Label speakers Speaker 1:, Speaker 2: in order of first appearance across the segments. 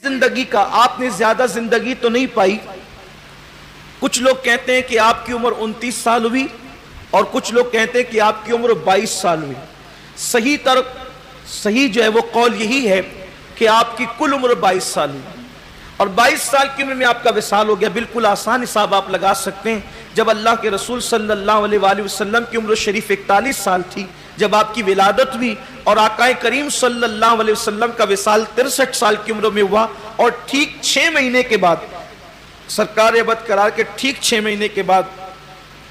Speaker 1: زندگی کا آپ نے زیادہ زندگی تو نہیں پائی. کچھ لوگ کہتے ہیں کہ آپ کی عمر 29 سال ہوئی اور کچھ لوگ کہتے ہیں کہ آپ کی عمر 22 سال ہوئی. صحیح جو ہے وہ قول یہی ہے کہ آپ کی کل عمر 22 سال ہوئی اور 22 سال کی عمر میں آپ کا وصال ہو گیا. بالکل آسان حساب آپ لگا سکتے ہیں. جب اللہ کے رسول صلی اللہ علیہ وآلہ وسلم کی عمر شریف 41 سال تھی جب آپ کی ولادت ہوئی اور آقا کریم صلی اللہ علیہ وسلم کا وصال 63 سال کی عمر میں ہوا اور ٹھیک 6 مہینے کے بعد سرکار ابد قرار کے ٹھیک 6 مہینے کے بعد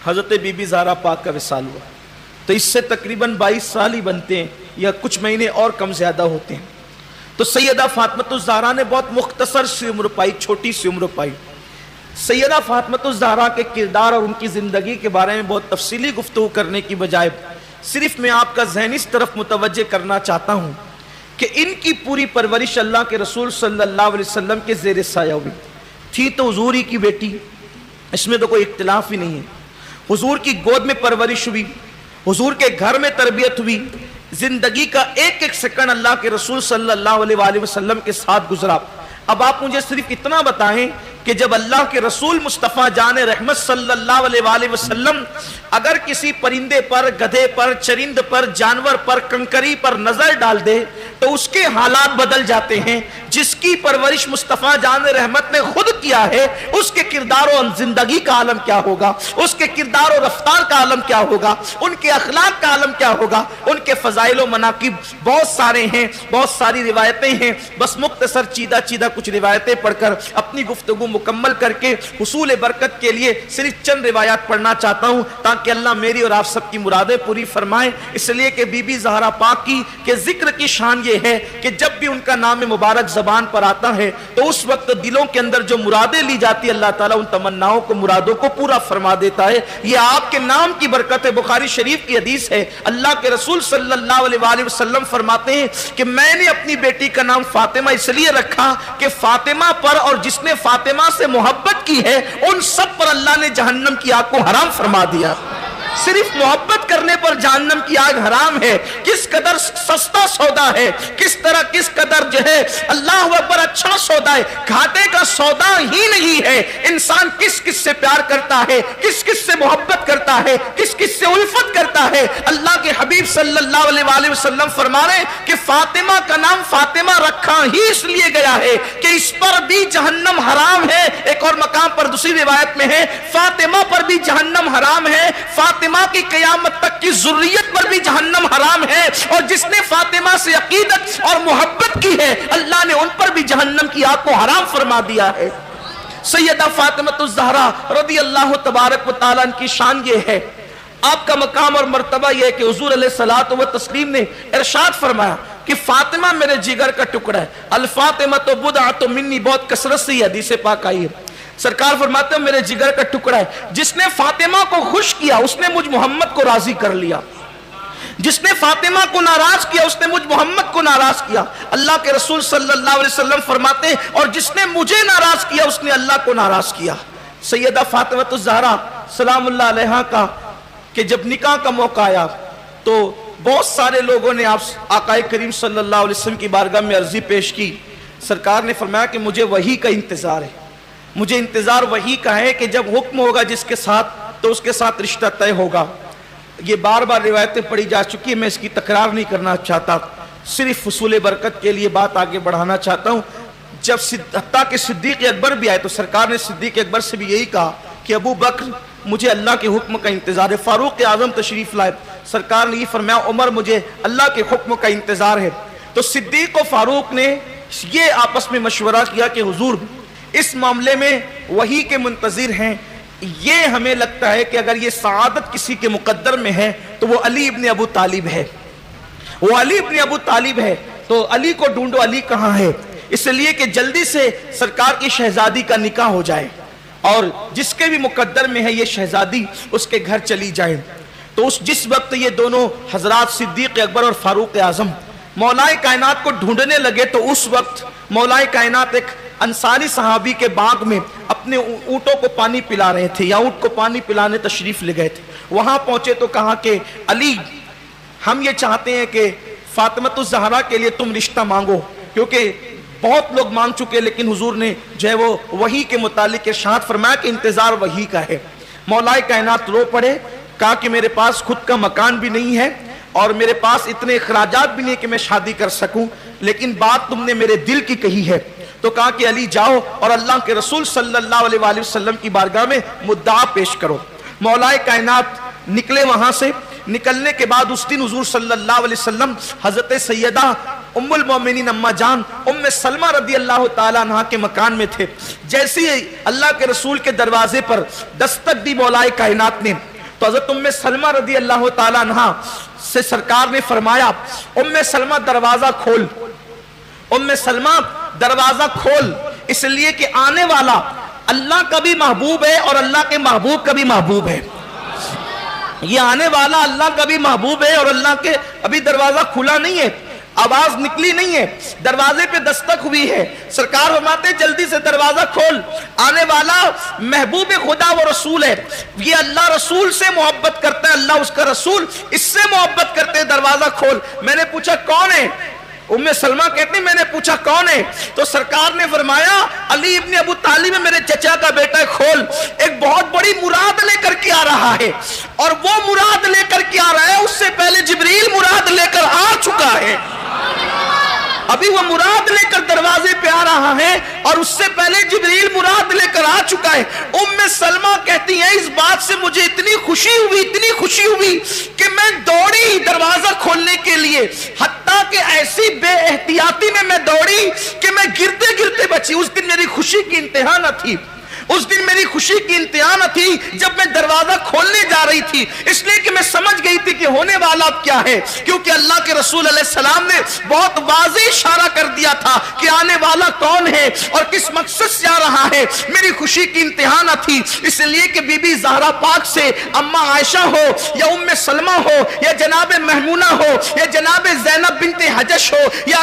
Speaker 1: حضرت بی بی زہرا پاک کا وصال ہوا. تو اس سے تقریباً 22 سال ہی بنتے ہیں یا کچھ مہینے اور کم زیادہ ہوتے ہیں. تو سیدہ فاطمہ الزہرا نے بہت مختصر سی عمر پائی, چھوٹی سی عمر پائی. سیدہ فاطمہ الزہرا کے کردار اور ان کی زندگی کے بارے میں بہت تفصیلی گفتگو کرنے کی بجائے صرف میں آپ کا ذہن اس طرف متوجہ کرنا چاہتا ہوں کہ ان کی پوری پرورش اللہ کے رسول صلی اللہ علیہ وسلم کے زیر سایہ ہوئی. تھی تو حضور ہی کی بیٹی, اس میں تو کوئی اختلاف ہی نہیں ہے. حضور کی گود میں پرورش ہوئی, حضور کے گھر میں تربیت ہوئی. زندگی کا ایک ایک سیکنڈ اللہ کے رسول صلی اللہ علیہ وآلہ وسلم کے ساتھ گزرا. اب آپ مجھے صرف اتنا بتائیں کہ جب اللہ کے رسول مصطفیٰ جان رحمت صلی اللہ علیہ وآلہ وسلم اگر کسی پرندے پر, گدھے پر, چرند پر, جانور پر, کنکری پر نظر ڈال دے تو اس کے حالات بدل جاتے ہیں. جس کی پرورش مصطفیٰ جان رحمت نے خود کیا ہے اس کے کردار و زندگی کا عالم کیا ہوگا, اس کے کردار و رفتار کا عالم کیا ہوگا, ان کے اخلاق کا عالم کیا ہوگا. ان کے فضائل و مناقب بہت سارے ہیں, بہت ساری روایتیں ہیں. بس مختصر چیدہ کچھ روایتیں پڑھ کر اپنی گفتگو مکمل کر کے حصول برکت کے لیے صرف چند روایات پڑھنا چاہتا ہوں تاکہ اللہ میری اور آپ سب کی مرادیں پوری فرمائے. اس لیے کہ بی بی زہرا پاک کی کے ذکر کی شان یہ ہے کہ جب بھی ان کا نام مبارک زبان پر آتا ہے تو اس وقت دلوں کے اندر جو مرادیں لی جاتی اللہ تعالیٰ ان تمناؤں کو, مرادوں کو پورا فرما دیتا ہے. یہ آپ کے نام کی برکت ہے. بخاری شریف کی حدیث ہے, اللہ کے رسول صلی اللہ علیہ وآلہ وسلم فرماتے ہیں کہ میں نے اپنی بیٹی کا نام فاطمہ اس لیے رکھا کہ فاطمہ پر اور جس نے فاطمہ سے محبت کی ہے ان سب پر اللہ نے جہنم کی آگ کو حرام فرما دیا. صرف محبت کرنے پر جہنم کی آگ حرام ہے. کس قدر سستا سودا ہے, کس قدر جو ہے اللہ اکبر اچھا سودا ہے. گھاٹے کا سودا ہی نہیں ہے. انسان کس کس سے پیار کرتا ہے, کس کس سے محبت کرتا ہے, کس کس سے الفت کرتا ہے. اللہ کے حبیب صلی اللہ علیہ وآلہ وسلم فرما رہے ہیں کہ فاطمہ کا نام فاطمہ رکھا ہی اس لیے گیا ہے کہ اس پر بھی جہنم حرام ہے. ایک اور مقام پر دوسری روایت میں ہے فاطمہ پر بھی جہنم حرام ہے, فاطمہ کی قیامت تک کی ذریت پر بھی جہنم حرام ہے, اور جس نے فاطمہ سے عقیدت اور محبت کی ہے اللہ نے ان پر بھی جہنم کی آگ کو حرام فرما دیا ہے. سیدہ فاطمہ الزہرا رضی اللہ تبارک و تعالیٰ کی شان یہ ہے, آپ کا مقام اور مرتبہ یہ ہے کہ حضور علیہ الصلوۃ والتسلیم نے ارشاد فرمایا کہ فاطمہ میرے جگر کا ٹکڑا ہے. الفاطمہ تو بدعۃ منی, بہت کثرت سے یہ حدیث پاک آئی ہے. سرکار فرماتے ہیں میرے جگر کا ٹکڑا ہے. جس نے فاطمہ کو خوش کیا اس نے مجھ محمد کو راضی کر لیا, جس نے فاطمہ کو ناراض کیا اس نے مجھ محمد کو ناراض کیا. اللہ کے رسول صلی اللہ علیہ وسلم فرماتے ہیں اور جس نے مجھے ناراض کیا اس نے اللہ کو ناراض کیا. سیدہ فاطمہ الزہرا سلام اللہ علیہا کا کہ جب نکاح کا موقع آیا تو بہت سارے لوگوں نے آقا کریم صلی اللہ علیہ وسلم کی بارگاہ میں عرضی پیش کی. سرکار نے فرمایا کہ مجھے وحی کا انتظار ہے, مجھے انتظار وحی کا ہے کہ جب حکم ہوگا جس کے ساتھ تو اس کے ساتھ رشتہ طے ہوگا. یہ بار بار روایتیں پڑھی جا چکی ہیں, میں اس کی تکرار نہیں کرنا چاہتا, صرف حصول برکت کے لیے بات آگے بڑھانا چاہتا ہوں. جب حتیٰ کہ صدیق اکبر بھی آئے تو سرکار نے صدیق اکبر سے بھی یہی کہا کہ ابو بکر مجھے اللہ کے حکم کا انتظار ہے. فاروق اعظم تشریف لائے, سرکار نے یہ فرمایا عمر مجھے اللہ کے حکم کا انتظار ہے. تو صدیق و فاروق نے یہ آپس میں مشورہ کیا کہ حضور اس معاملے میں وحی کے منتظر ہیں, یہ ہمیں لگتا ہے کہ اگر یہ سعادت کسی کے مقدر میں ہے تو وہ علی ابن ابو طالب ہے, وہ علی ابن ابو طالب ہے. تو علی کو ڈھونڈو, علی کہاں ہے, اس لیے کہ جلدی سے سرکار کی شہزادی کا نکاح ہو جائے اور جس کے بھی مقدر میں ہے یہ شہزادی اس کے گھر چلی جائے. تو جس وقت یہ دونوں حضرات صدیق اکبر اور فاروق اعظم مولائے کائنات کو ڈھونڈنے لگے تو اس وقت مولائے کائنات ایک انصاری صحابی کے باغ میں اپنے اونٹوں کو پانی پلا رہے تھے یا اونٹ کو پانی پلانے تشریف لے گئے تھے. وہاں پہنچے تو کہا کہ علی ہم یہ چاہتے ہیں کہ فاطمہ الزہرا کے لیے تم رشتہ مانگو, کیونکہ بہت لوگ مان چکے، لیکن حضور نے جو ہے وہ وحی کے متعلق ارشاد فرمایا کہ انتظار وحی کا ہے۔ مولا کائنات رو پڑے، کہا کہ میرے پاس خود کا مکان بھی نہیں ہے اور میرے پاس اتنے اخراجات بھی نہیں کہ میں شادی کر سکوں، لیکن بات تم نے میرے دل کی کہی ہے۔ تو کہا کہ علی جاؤ اور اللہ کے رسول صلی اللہ علیہ وآلہ وسلم کی بارگاہ میں مدعا پیش کرو۔ مولا کائنات نکلے وہاں سے، نکلنے کے بعد اس دن حضور صلی اللہ علیہ وسلم حضرت سیدہ ام المومنین اما جان ام سلمہ رضی اللہ تعالیٰ عنہ کے مکان میں تھے۔ جیسے ہی اللہ کے رسول کے دروازے پر دستک دی مولا کائنات نے، تو حضرت ام سلمہ رضی اللہ تعالیٰ عنہ سے سرکار نے فرمایا ام سلمہ دروازہ کھول، ام سلمہ دروازہ کھول، اس لیے کہ آنے والا اللہ کا بھی محبوب ہے اور اللہ کے محبوب کا بھی محبوب ہے۔ یہ آنے والا اللہ کا بھی محبوب ہے اور اللہ کے ابھی دروازہ کھلا نہیں ہے، آواز نکلی نہیں ہے، دروازے پہ دستک ہوئی ہے۔ سرکار فرماتے جلدی سے دروازہ کھول، آنے والا محبوب خدا و رسول ہے، یہ اللہ رسول سے محبت کرتا ہے، اللہ اس کا رسول اس سے محبت کرتے ہیں، دروازہ کھول۔ میں نے پوچھا کون ہے؟ ام سلمہ کہتی میں نے پوچھا کون ہے؟ تو سرکار نے فرمایا علی ابن ابو طالب ہے، میرے چچا کا بیٹا ہے، کھول۔ ایک بہت بڑی مراد لے کر کے آ رہا ہے، اور وہ مراد لے کر کے آ رہا ہے، اس سے پہلے جبریل مراد لے کر آ چکا ہے، ابھی وہ مراد لے کر دروازے پہ آ رہا ہے اور اس سے پہلے جبریل مراد لے کر آ چکا ہے۔ ام سلمہ کہتی ہیں اس بات سے مجھے اتنی خوشی ہوئی کہ میں دوڑی دروازہ کھولنے کے لیے، حتیٰ کہ ایسی بے احتیاطی میں دوڑی کہ میں گرتے گرتے بچی۔ اس دن میری خوشی کی انتہا نہ تھی، اس دن میری خوشی کی انتہا نہ تھی جب میں دروازہ کھولنے جا رہی تھی، اس لیے کہ میں سمجھ گئی تھی کہ ہونے والا اب کیا ہے، کیونکہ اللہ کے رسول علیہ السلام نے بہت واضح اشارہ کر دیا تھا کہ آنے والا کون ہے اور کس مقصد سے آ رہا ہے۔ میری خوشی کی انتہا نہ تھی، اس لیے کہ بی بی زہرا پاک سے اما عائشہ ہو یا ام سلمہ ہو یا جناب محمونہ ہو یا جناب زینب بنت حجش ہو یا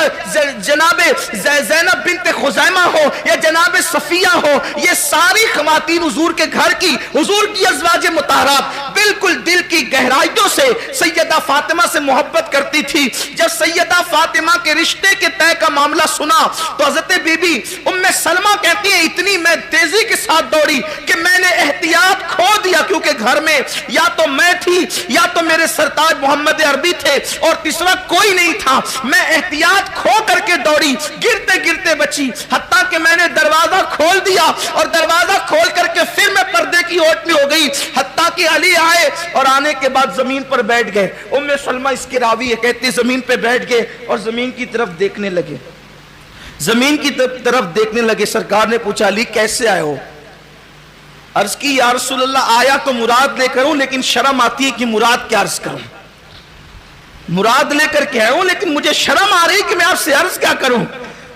Speaker 1: جناب زینب بنت خزیمہ ہو یا جناب صفیہ ہو، یہ ساری خواتین حضور کے گھر کی، حضور کی ازواج مطہرات بالکل دل کی گہرائیوں سے سیدہ فاطمہ سے محبت کرتی تھی۔ جب سیدہ فاطمہ کے رشتے کے طے کا معاملہ سنا تو حضرت بی بی ام سلمہ کہتی ہے اتنی میں تیزی کے ساتھ دوڑی کہ میں نے احتیاط کھو دیا، کیونکہ گھر میں یا تو میں تھی یا تو میرے سرتاج محمد عربی تھے اور تیسرا کوئی نہیں تھا۔ میں احتیاط کھو کر کے دوڑی، گرتے گرتے بچی، حتیٰ کہ میں نے دروازہ کھول دیا اور دروازہ کھول کر کے پھر میں پردے کی اوٹ میں ہو گئی، حتیٰ کہ علی آئے اور آنے کے بعد زمین پر بیٹھ گئے۔ ام سلمہ اس کی راوی ہے، کہتی زمین پہ بیٹھ گئے اور زمین کی طرف دیکھنے لگے، زمین کی طرف دیکھنے لگے۔ سرکار نے پوچھا علی کیسے آئے ہو؟ عرض کی یا رسول اللہ آیا تو مراد لے کر ہوں، لیکن شرم آتی ہے کہ مراد کیا عرض کروں، مراد لے کر کے آئے ہوں لیکن مجھے شرم آ رہی کہ میں آپ سے عرض کیا کروں۔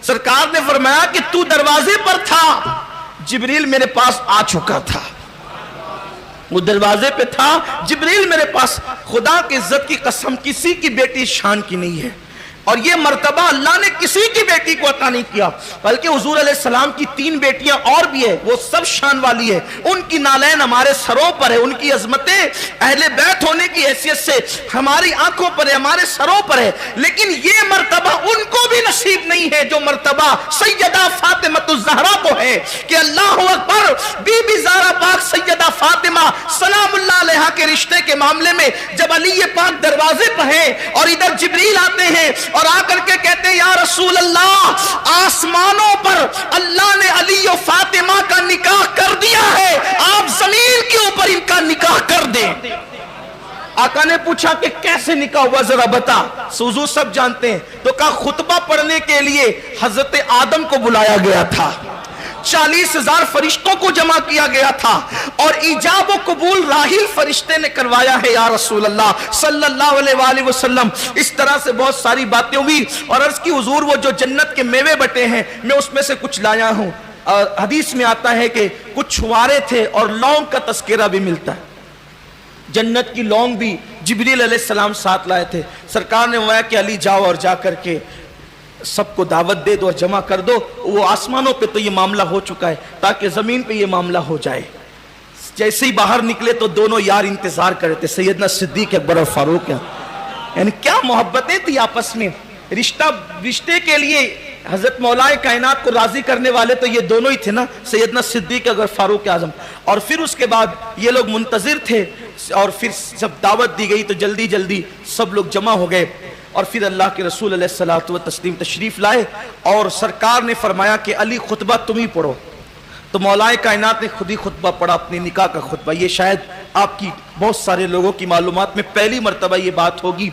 Speaker 1: سرکار نے فرمایا کہ تو دروازے پر تھا، جبریل میرے پاس آ چکا تھا، وہ دروازے پہ تھا، جبریل میرے پاس۔ خدا کی عزت کی قسم کسی کی بیٹی شان کی نہیں ہے، اور یہ مرتبہ اللہ نے کسی کی بیٹی کو عطا نہیں کیا، بلکہ حضور علیہ السلام کی 3 بیٹیاں اور بھی ہیں، وہ سب شان والی ہے، ان کی نالین ہمارے سروں پر ہے، ان کی عظمتیں اہل بیت ہونے کی حیثیت سے ہماری آنکھوں پر ہے، ہمارے سروں پر ہے، لیکن یہ مرتبہ ان کو بھی نصیب نہیں ہے جو مرتبہ سیدہ فاطمہ الزہرا کو ہے، کہ اللہ اکبر، بی بی زہرا پاک سیدہ فاطمہ سلام اللہ علیہا کے رشتے کے معاملے میں جب علی پاک دروازے پر ہیں اور ادھر جبریل آتے ہیں اور آ کر کے کہتے ہیں یا رسول اللہ آسمانوں پر اللہ نے علی و فاطمہ کا نکاح کر دیا ہے، آپ زمین کے اوپر ان کا نکاح کر دیں۔ آقا نے پوچھا کہ کیسے نکاح ہوا ذرا بتا، حضور سب جانتے ہیں، تو کہا خطبہ پڑھنے کے لیے حضرت آدم کو بلایا گیا تھا، 40,000 فرشتوں کو جمع کیا گیا تھا اور ایجاب و قبول راحیل فرشتے نے کروایا ہے یا رسول اللہ صلی اللہ علیہ وآلہ وسلم۔ اس طرح سے بہت ساری باتیں ہوئی اور عرض کی حضور وہ جو جنت کے میوے بٹے ہیں میں اس میں سے کچھ لایا ہوں۔ حدیث میں آتا ہے کہ کچھ چھوارے تھے اور لونگ کا تذکرہ بھی ملتا ہے، جنت کی لونگ بھی جبریل علیہ السلام ساتھ لائے تھے۔ سرکار نے فرمایا کہ علی جاؤ اور جا کر کے سب کو دعوت دے دو اور جمع کر دو، وہ آسمانوں پہ تو یہ معاملہ ہو چکا ہے تاکہ زمین پہ یہ معاملہ ہو جائے۔ جیسے ہی باہر نکلے تو دونوں یار انتظار کرے تھے، سیدنا صدیق اکبر اور فاروق، یعنی کیا محبتیں تھی آپس میں، رشتے کے لیے حضرت مولا کائنات کو راضی کرنے والے تو یہ دونوں ہی تھے نا، سیدنا صدیق اگر فاروق اعظم. اور پھر اس کے بعد یہ لوگ منتظر تھے، اور پھر جب دعوت دی گئی تو جلدی جلدی سب لوگ جمع ہو گئے. اور پھر اللہ کے رسول علیہ الصلوۃ والتسلیم تشریف لائے اور سرکار نے فرمایا کہ علی خطبہ تم ہی پڑھو. تو مولا کائنات نے خود ہی خطبہ پڑھا، اپنی نکاح کا خطبہ. یہ شاید آپ کی بہت سارے لوگوں کی معلومات میں پہلی مرتبہ یہ بات ہوگی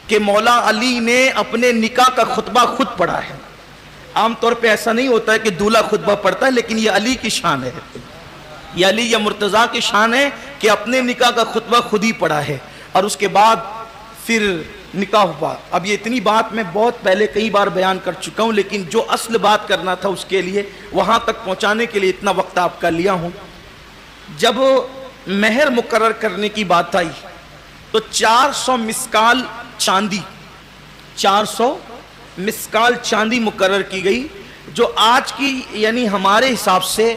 Speaker 1: کہ مولا علی نے اپنے نکاح کا خطبہ خود پڑھا ہے. عام طور پہ ایسا نہیں ہوتا ہے کہ دولہا خطبہ پڑھتا ہے، لیکن یہ علی کی شان ہے، یہ علی یا مرتضیٰ کی شان ہے کہ اپنے نکاح کا خطبہ خود ہی پڑھا ہے. اور اس کے بعد پھر نکاح ہوا. اب یہ اتنی بات میں بہت پہلے کئی بار بیان کر چکا ہوں، لیکن جو اصل بات کرنا تھا اس کے لیے وہاں تک پہنچانے کے لیے اتنا وقت آپ کا لیا ہوں. جب مہر مقرر کرنے کی بات آئی تو 400 مسکال چاندی، 400 مسکال چاندی مقرر کی گئی، جو آج کی یعنی ہمارے حساب سے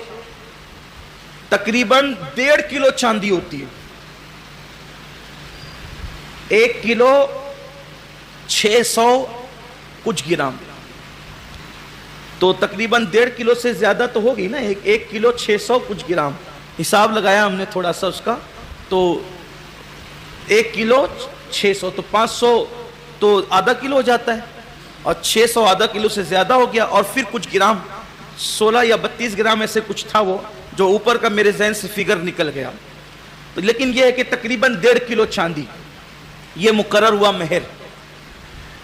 Speaker 1: تقریباً 1.5 کلو چاندی ہوتی ہے. 1 کلو 600 کچھ گرام، تو تقریباً 1.5 کلو سے زیادہ تو ہوگی نا. 1 کلو 600 کچھ گرام حساب لگایا ہم نے تھوڑا سا اس کا، تو 1 کلو 600 تو 500 تو آدھا کلو ہو جاتا ہے، اور 600 آدھا کلو سے زیادہ ہو گیا. اور پھر کچھ گرام 16 یا 32 گرام ایسے کچھ تھا، وہ جو اوپر کا میرے ذہن سے فگر نکل گیا. لیکن یہ ہے کہ تقریباً 1.5 کلو چاندی یہ مقرر ہوا مہر.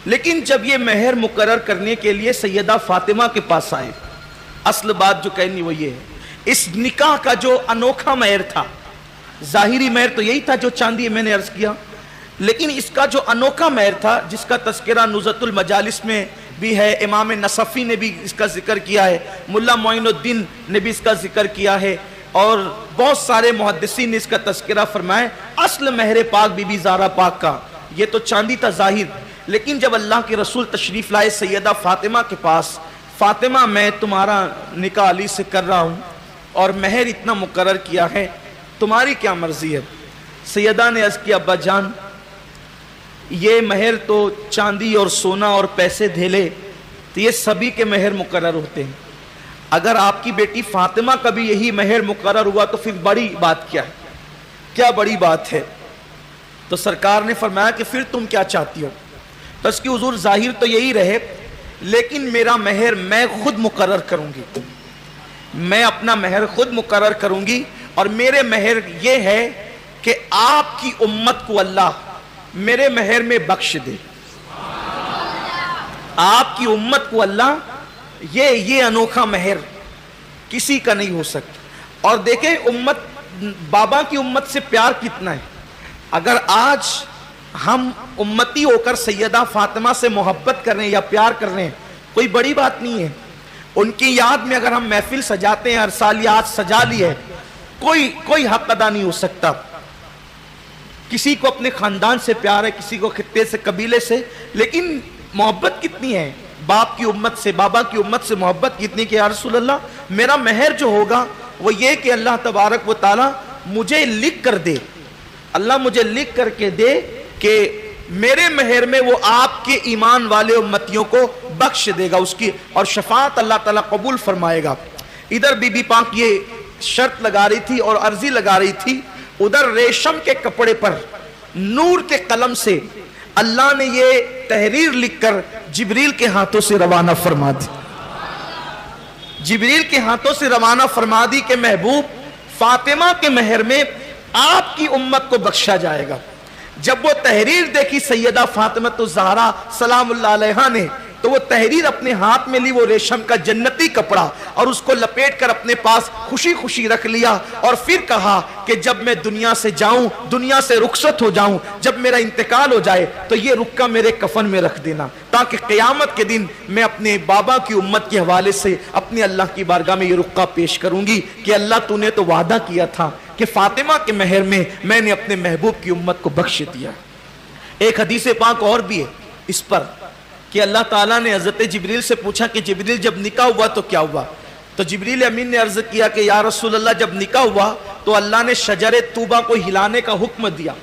Speaker 1: لیکن جب یہ مہر مقرر کرنے کے لیے سیدہ فاطمہ کے پاس آئے، اصل بات جو کہنی وہ یہ ہے، اس نکاح کا جو انوکھا مہر تھا، ظاہری مہر تو یہی تھا جو چاندی میں نے عرض کیا، لیکن اس کا جو انوکھا مہر تھا جس کا تذکرہ نزہۃ المجالس میں بھی ہے، امام نصفی نے بھی اس کا ذکر کیا ہے، ملا معین الدین نے بھی اس کا ذکر کیا ہے، اور بہت سارے محدثین نے اس کا تذکرہ فرمائے. اصل مہر پاک بی بی زہرا پاک کا یہ تو چاندی تھا ظاہر. لیکن جب اللہ کے رسول تشریف لائے سیدہ فاطمہ کے پاس، فاطمہ میں تمہارا نکاح علی سے کر رہا ہوں اور مہر اتنا مقرر کیا ہے، تمہاری کیا مرضی ہے؟ سیدہ نے عرض کیا ابا جان، یہ مہر تو چاندی اور سونا اور پیسے دھیلے تو یہ سبھی کے مہر مقرر ہوتے ہیں، اگر آپ کی بیٹی فاطمہ کا بھی یہی مہر مقرر ہوا تو پھر بڑی بات کیا ہے؟ کیا بڑی بات ہے؟ تو سرکار نے فرمایا کہ پھر تم کیا چاہتی ہو؟ تو اس کی حضور ظاہر تو یہی رہے، لیکن میرا مہر میں خود مقرر کروں گی، میں اپنا مہر خود مقرر کروں گی. اور میرے مہر یہ ہے کہ آپ کی امت کو اللہ میرے مہر میں بخش دے. آپ کی امت کو اللہ یہ انوکھا مہر کسی کا نہیں ہو سکتا. اور دیکھیں امت، بابا کی امت سے پیار کتنا ہے. اگر آج ہم امتی ہو کر سیدہ فاطمہ سے محبت کر رہے ہیں یا پیار کر رہے ہیں، کوئی بڑی بات نہیں ہے. ان کی یاد میں اگر ہم محفل سجاتے ہیں، ہر سال یاد سجا لی ہے، کوئی حق ادا نہیں ہو سکتا. کسی کو اپنے خاندان سے پیار ہے، کسی کو خطے سے، قبیلے سے، لیکن محبت کتنی ہے باپ کی امت سے، بابا کی امت سے محبت کتنی کہ یا رسول اللہ میرا مہر جو ہوگا وہ یہ کہ اللہ تبارک و تعالی مجھے لکھ کر دے، اللہ مجھے لکھ کر کے دے کہ میرے مہر میں وہ آپ کے ایمان والے امتیوں کو بخش دے گا، اس کی اور شفاعت اللہ تعالیٰ قبول فرمائے گا. ادھر بی بی پاک یہ شرط لگا رہی تھی اور عرضی لگا رہی تھی، ادھر ریشم کے کپڑے پر نور کے قلم سے اللہ نے یہ تحریر لکھ کر جبریل کے ہاتھوں سے روانہ فرما دی. جبریل کے ہاتھوں سے روانہ فرما دی کہ محبوب فاطمہ کے مہر میں آپ کی امت کو بخشا جائے گا. جب وہ تحریر دیکھی سیدہ فاطمہ الزہرا سلام اللہ علیہا نے تو وہ تحریر اپنے ہاتھ میں لی، وہ ریشم کا جنتی کپڑا، اور اس کو لپیٹ کر اپنے پاس خوشی خوشی رکھ لیا. اور پھر کہا کہ جب میں دنیا سے جاؤں، دنیا سے رخصت ہو جاؤں، جب میرا انتقال ہو جائے تو یہ رکا میرے کفن میں رکھ دینا، تاکہ قیامت کے دن میں اپنے بابا کی امت کے حوالے سے اپنے اللہ کی بارگاہ میں یہ رکا پیش کروں گی کہ اللہ تو نے تو وعدہ کیا تھا کہ فاطمہ کے مہر میں نے اپنے محبوب کی امت کو بخش دیا. ایک حدیث پاک اور بھی ہے اس پر کہ اللہ تعالیٰ نے حضرت جبریل سے پوچھا کہ جبریل جب نکاح ہوا تو کیا ہوا؟ تو جبریل امین نے عرض کیا کہ یا رسول اللہ جب نکاح ہوا تو اللہ نے شجر طوبہ کو ہلانے کا حکم دیا.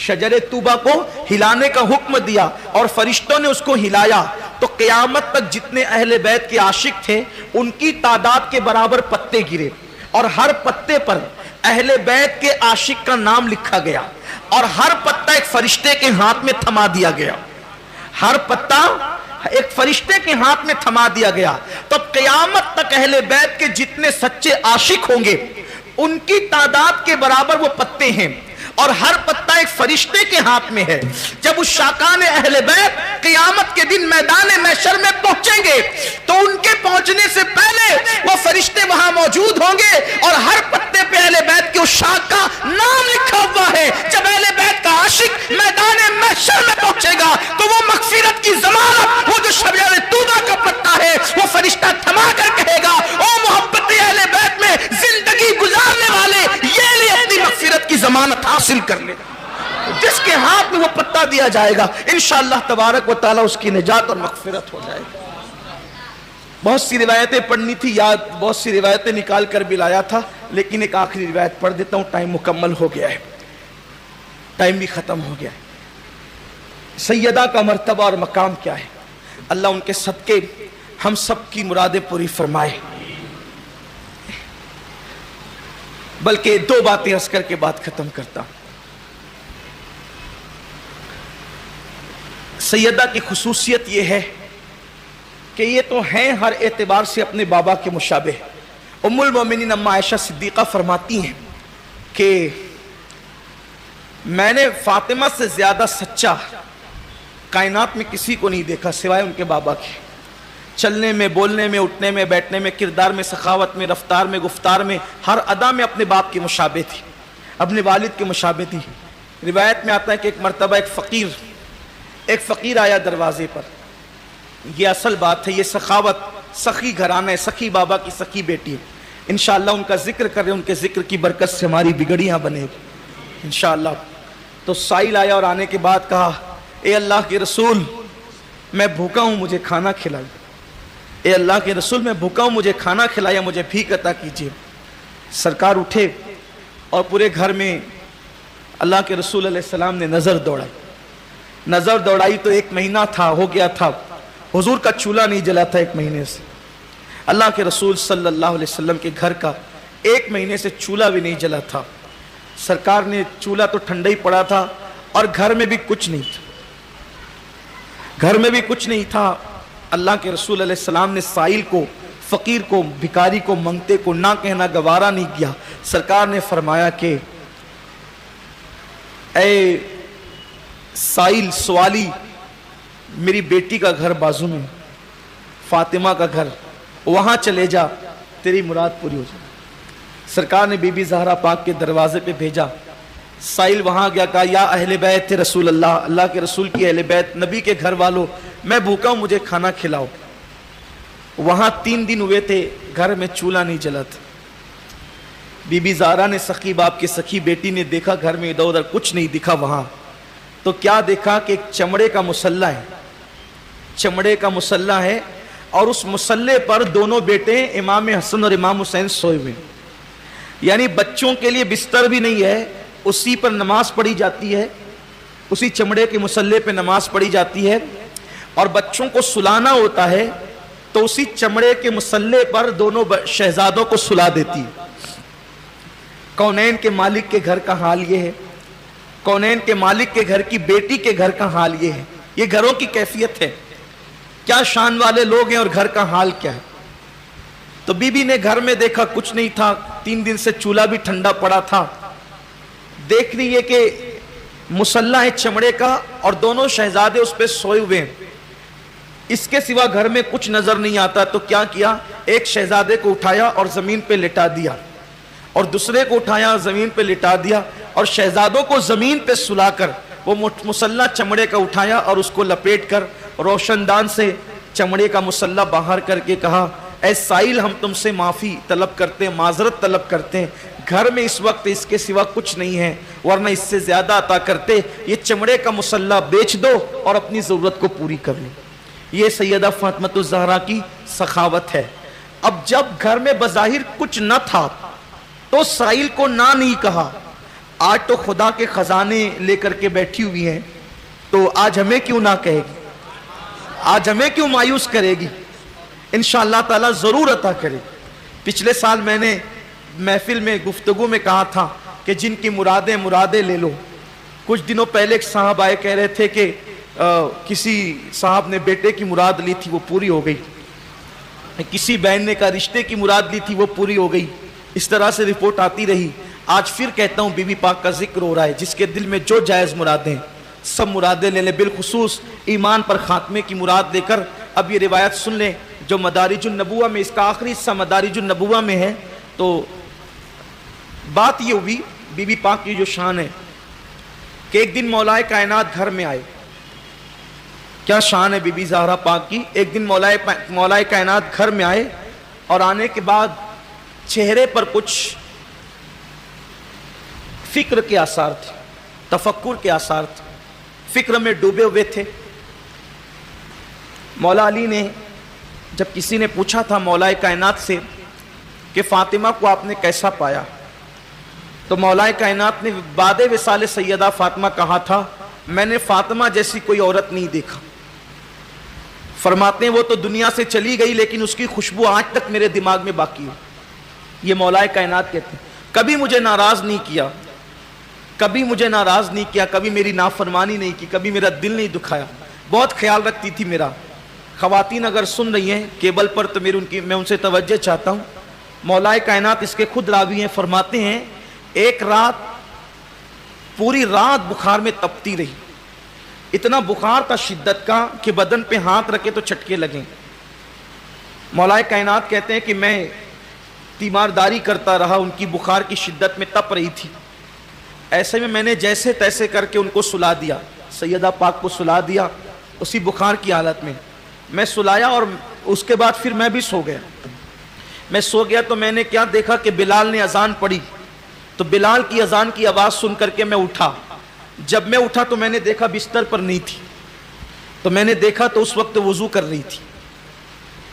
Speaker 1: شجر طوبہ کو ہلانے کا حکم دیا اور فرشتوں نے اس کو ہلایا تو قیامت تک جتنے اہل بیت کے عاشق تھے ان کی تعداد کے برابر پتے گرے، اور ہر پتے پر اہل بیت کے عاشق کا نام لکھا گیا، اور ہر پتا ایک فرشتے کے ہاتھ میں تھما دیا گیا، ہر پتا ایک فرشتے کے ہاتھ میں تھما دیا گیا۔ تو قیامت تک اہل بیت کے جتنے سچے عاشق ہوں گے ان کی تعداد کے برابر وہ پتے ہیں، اور ہر پتا ایک فرشتے کے ہاتھ میں ہے۔ جب اس شاکان اہل بیت قیامت کے دن میدان محشر میں پہنچیں گے تو ان کے پہنچنے سے پہلے وہ فرشتے وہاں موجود ہوں گے، اور ہر پتے پہ اہل بیت کے اس شاک کا نام لکھا ہوا ہے۔ جب اہل بیت کا عاشق میدان محشر میں پہنچے گا تو وہ مغفرت کی ضمانت، وہ جو شجر طوبہ کا پتا ہے، وہ فرشتہ تھما کر کہے گا او محبت اہل بیت میں زندگی گزارنے والے یہ لے اپنی مغفرت کی ضمانت حاصل کر لے۔ جس کے ہاتھ میں وہ پتا دیا جائے گا انشاءاللہ تبارک و تعالی اس کی نجات اور مغفرت ہو جائے گی۔ بہت سی روایتیں پڑھنی تھی یاد، بہت سی روایتیں نکال کر بھی لایا تھا، لیکن ایک آخری روایت پڑھ دیتا ہوں، ٹائم مکمل ہو گیا ہے، ٹائم بھی ختم ہو گیا ہے۔ سیدہ کا مرتبہ اور مقام کیا ہے، اللہ ان کے صدقے ہم سب کی مرادیں پوری فرمائے۔ بلکہ دو باتیں عرض کر کے بات ختم کرتا ہوں۔ سیدہ کی خصوصیت یہ ہے کہ یہ تو ہیں ہر اعتبار سے اپنے بابا کے مشابہ۔ ام المومنین اما عائشہ صدیقہ فرماتی ہیں کہ میں نے فاطمہ سے زیادہ سچا کائنات میں کسی کو نہیں دیکھا سوائے ان کے بابا کے۔ چلنے میں، بولنے میں، اٹھنے میں، بیٹھنے میں، کردار میں، سخاوت میں، رفتار میں، گفتار میں، ہر ادا میں اپنے باپ کے مشابہ تھی، اپنے والد کے مشابہ تھی۔ روایت میں آتا ہے کہ ایک مرتبہ ایک فقیر آیا دروازے پر، یہ اصل بات ہے، یہ سخاوت، سخی گھرانہ ہے، سخی بابا کی سخی بیٹی ہے۔ انشاءاللہ ان کا ذکر کر رہے ہیں، ان کے ذکر کی برکت سے ہماری بگڑیاں بنے گی انشاءاللہ۔ تو سائل آیا اور آنے کے بعد کہا اے اللہ کے رسول میں بھوکا ہوں، مجھے کھانا کھلائے۔ اے اللہ کے رسول میں بھوکا ہوں، مجھے کھانا کھلایا، مجھے بھیک عطا کیجیے۔ سرکار اٹھے اور پورے گھر میں اللہ کے رسول علیہ السلام نے نظر دوڑائی تو 1 مہینہ تھا، ہو گیا تھا، حضور کا چولہا نہیں جلا تھا 1 مہینے سے۔ اللہ کے رسول صلی اللہ علیہ وسلم کے گھر کا 1 مہینے سے چولہا بھی نہیں جلا تھا۔ سرکار نے چولہا تو ٹھنڈا ہی پڑا تھا اور گھر میں بھی کچھ نہیں تھا، اللہ کے رسول علیہ السلام نے سائل کو، فقیر کو، بھکاری کو، منگتے کو نہ کہنا گوارا نہیں کیا۔ سرکار نے فرمایا کہ اے سائل، سوالی، میری بیٹی کا گھر بازو میں، فاطمہ کا گھر، وہاں چلے جا، تیری مراد پوری ہو جائے۔ سرکار نے بی بی زہرا پاک کے دروازے پہ بھیجا، سائل وہاں گیا، کہا یا اہل بیت رسول اللہ، اللہ کے رسول کی اہل بیت، نبی کے گھر والوں، میں بھوکا ہوں، مجھے کھانا کھلاؤ۔ وہاں 3 دن ہوئے تھے، گھر میں چولہا نہیں جلا تھا۔ بی بی زہرا نے سخی باپ کی سخی بیٹی نے دیکھا گھر میں ادھر ادھر کچھ نہیں دکھا، وہاں تو کیا دیکھا کہ ایک چمڑے کا مسلح ہے، اور اس مسلح پر دونوں بیٹے امام حسن اور امام حسین سوئے ہوئے، یعنی بچوں کے لیے بستر بھی نہیں ہے، اسی پر نماز پڑھی جاتی ہے، اسی چمڑے کے مسلح پہ نماز پڑھی جاتی ہے، اور بچوں کو سلانا ہوتا ہے تو اسی چمڑے کے مسلح پر دونوں شہزادوں کو سلا دیتی ہے۔ کونین کے مالک کے گھر کا حال یہ ہے، کونین کے مالک کے گھر کی بیٹی کے گھر کا حال یہ ہے، یہ گھروں کی کیفیت ہے، کیا شان والے لوگ ہیں اور گھر کا حال کیا ہے۔ تو بی بی نے گھر میں دیکھا کچھ نہیں تھا، 3 دن سے چولہا بھی ٹھنڈا پڑا تھا، دیکھ رہی ہے کہ مسلح ہے چمڑے کا اور دونوں شہزادے اس پہ سوئے ہوئے ہیں، اس کے سوا گھر میں کچھ نظر نہیں آتا۔ تو کیا کیا، ایک شہزادے کو اٹھایا اور زمین پہ لٹا دیا، اور دوسرے کو اٹھایا زمین پہ لٹا دیا، اور شہزادوں کو زمین پہ سلا کر وہ مسلح چمڑے کا اٹھایا اور اس کو لپیٹ کر روشن دان سے چمڑے کا مسلح باہر کر کے کہا اے سائل، ہم تم سے معافی طلب کرتے ہیں، معذرت طلب کرتے ہیں، گھر میں اس وقت اس کے سوا کچھ نہیں ہے، ورنہ اس سے زیادہ عطا کرتے، یہ چمڑے کا مسلح بیچ دو اور اپنی ضرورت کو پوری کر لیں۔ یہ سیدہ فاطمہ الزہرا کی سخاوت ہے۔ اب جب گھر میں بظاہر کچھ نہ تھا تو سائل کو نہ نہیں کہا، آج تو خدا کے خزانے لے کر کے بیٹھی ہوئی ہیں، تو آج ہمیں کیوں نہ کہے گی، آج ہمیں کیوں مایوس کرے گی؟ انشاءاللہ تعالیٰ ضرور عطا کرے گی۔ پچھلے سال میں نے محفل میں گفتگو میں کہا تھا کہ جن کی مرادیں مرادیں لے لو۔ کچھ دنوں پہلے ایک صاحب آئے، کہہ رہے تھے کہ کسی صاحب نے بیٹے کی مراد لی تھی، وہ پوری ہو گئی، کسی بہن نے کہا رشتے کی مراد لی تھی، وہ پوری ہو گئی۔ اس طرح سے رپورٹ آتی رہی۔ آج پھر کہتا ہوں، بی بی پاک کا ذکر ہو رہا ہے، جس کے دل میں جو جائز مرادیں سب مرادیں لے لیں، بالخصوص ایمان پر خاتمے کی مراد لے کر۔ اب یہ روایت سن لیں جو مدارج النبوہ میں، اس کا آخری حصہ مدارج النبوہ میں ہے۔ تو بات یہ ہوئی بی بی پاک کی جو شان ہے کہ ایک دن مولا کائنات گھر میں آئے۔ کیا شان ہے بی بی زہرا پاک کی؟ ایک دن مولا کائنات گھر میں آئے، اور آنے کے بعد چہرے پر کچھ فکر کے آثار تھے، تفکر کے آثار تھے، فکر میں ڈوبے ہوئے تھے۔ مولا علی نے جب کسی نے پوچھا تھا مولا کائنات سے کہ فاطمہ کو آپ نے کیسا پایا، تو مولا کائنات نے بعد وصال سیدہ فاطمہ کہا تھا، میں نے فاطمہ جیسی کوئی عورت نہیں دیکھا۔ فرماتے ہیں وہ تو دنیا سے چلی گئی، لیکن اس کی خوشبو آج تک میرے دماغ میں باقی ہے۔ یہ مولا کائنات کہتے ہیں، کبھی مجھے ناراض نہیں کیا، کبھی مجھے ناراض نہیں کیا، کبھی میری نافرمانی نہیں کی، کبھی میرا دل نہیں دکھایا، بہت خیال رکھتی تھی میرا۔ خواتین اگر سن رہی ہیں کیبل پر تو میں ان سے توجہ چاہتا ہوں۔ مولا کائنات اس کے خود راوی ہیں، فرماتے ہیں ایک رات پوری رات بخار میں تپتی رہی، اتنا بخار تھا شدت کا کہ بدن پہ ہاتھ رکھے تو چٹکے لگیں۔ مولا کائنات کہتے ہیں کہ میں تیمارداری کرتا رہا، ان کی بخار کی شدت میں تپ رہی تھی۔ ایسے میں نے جیسے تیسے کر کے ان کو سلا دیا، سیدہ پاک کو سلا دیا اسی بخار کی حالت میں۔ میں سلایا اور اس کے بعد پھر میں بھی سو گیا۔ میں سو گیا تو میں نے کیا دیکھا کہ بلال نے اذان پڑھی، تو بلال کی اذان کی آواز سن کر کے میں اٹھا۔ جب میں اٹھا تو میں نے دیکھا بستر پر نہیں تھی، تو میں نے دیکھا تو اس وقت وضو کر رہی تھی،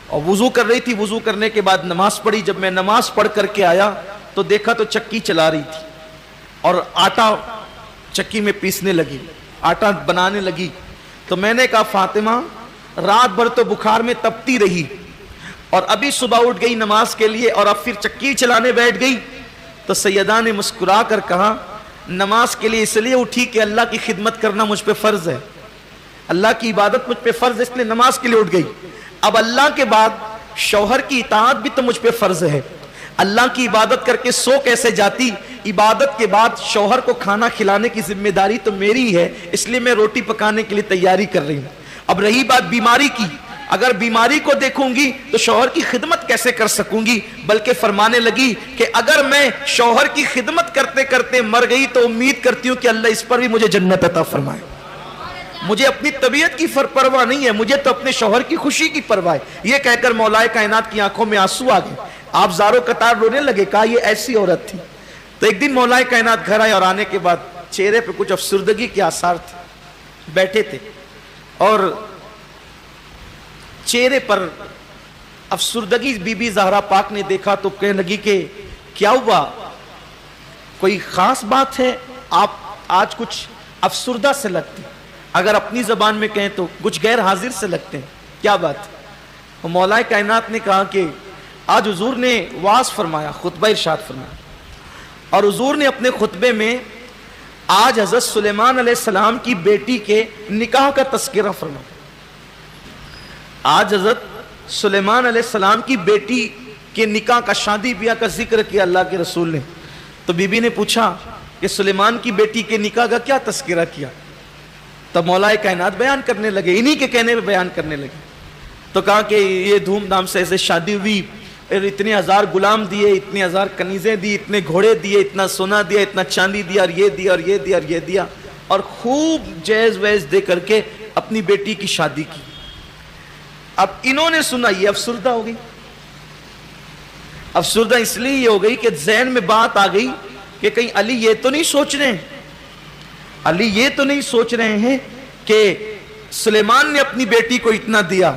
Speaker 1: اور وضو کر رہی تھی۔ وضو کرنے کے بعد نماز پڑھی۔ جب میں نماز پڑھ کر کے آیا تو دیکھا تو چکی چلا رہی تھی اور آٹا چکی میں پیسنے لگی، آٹا بنانے لگی۔ تو میں نے کہا فاطمہ رات بھر تو بخار میں تپتی رہی، اور ابھی صبح اٹھ گئی نماز کے لیے اور اب پھر چکی چلانے بیٹھ گئی۔ تو سیدہ نے مسکرا کر کہا نماز کے لیے اس لیے اٹھی کہ اللہ کی خدمت کرنا مجھ پہ فرض ہے، اللہ کی عبادت مجھ پہ فرض ہے، اس لیے نماز کے لیے اٹھ گئی۔ اب اللہ کے بعد شوہر کی اطاعت بھی تو مجھ پہ فرض ہے، اللہ کی عبادت کر کے سو کیسے جاتی؟ عبادت کے بعد شوہر کو کھانا کھلانے کی ذمہ داری تو میری ہے، اس لیے میں روٹی پکانے کے لیے تیاری کر رہی ہوں۔ اب رہی بات بیماری کی، اگر بیماری کو دیکھوں گی تو شوہر کی خدمت کیسے کر سکوں گی؟ بلکہ فرمانے لگی کہ اگر میں شوہر کی خدمت کرتے کرتے مر گئی تو امید کرتی ہوں کہ اللہ اس پر بھی مجھے جنت عطا فرمائے۔ مجھے اپنی طبیعت کی پرواہ نہیں ہے، مجھے تو اپنے شوہر کی خوشی کی پرواہ ہے۔ یہ کہہ کر مولا کائنات کی آنکھوں میں آنسو آ گئے، آپ زاروں قطار رونے لگے۔ کہا یہ ایسی عورت تھی۔ تو ایک دن مولا کائنات گھر آئے اور آنے کے بعد چہرے پہ کچھ افسردگی کے آثار تھے، بیٹھے تھے اور چہرے پر افسردگی بی بی زہرا پاک نے دیکھا تو کہنے لگی کہ کیا ہوا، کوئی خاص بات ہے؟ آپ آج کچھ افسردہ سے لگتے ہیں، اگر اپنی زبان میں کہیں تو کچھ غیر حاضر سے لگتے ہیں، کیا بات؟ مولا کائنات نے کہا کہ آج حضور نے وعظ فرمایا، خطبہ ارشاد فرمایا، اور حضور نے اپنے خطبے میں آج حضرت سلیمان علیہ السلام کی بیٹی کے نکاح کا تذکرہ فرمایا۔ آج حضرت سلیمان علیہ السلام کی بیٹی کے نکاح کا، شادی بیاہ کا ذکر کیا اللہ کے رسول نے۔ تو بی بی نے پوچھا کہ سلیمان کی بیٹی کے نکاح کا کیا تذکرہ کیا؟ تب مولا کائنات بیان کرنے لگے، انہی کے کہنے پہ بیان کرنے لگے۔ تو کہا کہ یہ دھوم دھام سے ایسے شادی ہوئی، اتنے ہزار غلام دیے، اتنے ہزار کنیزیں دی، اتنے گھوڑے دیے، اتنا سونا دیا، اتنا چاندی دیا، اور یہ دیا اور یہ دیا اور یہ دیا، اور خوب جہیز ویز دے کر کے اپنی بیٹی کی شادی کی۔ اب انہوں نے سنا، یہ افسردہ ہو گئی۔ افسردہ اس لیے یہ ہو گئی کہ ذہن میں بات آ گئی کہ کہیں علی یہ تو نہیں سوچ رہے ہیں، علی یہ تو نہیں سوچ رہے ہیں کہ سلیمان نے اپنی بیٹی کو اتنا دیا،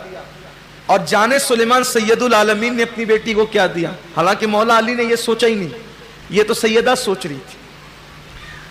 Speaker 1: اور جانے سلیمان سید العالمین نے اپنی بیٹی کو کیا دیا۔ حالانکہ مولا علی نے یہ سوچا ہی نہیں، یہ تو سیدہ سوچ رہی تھی۔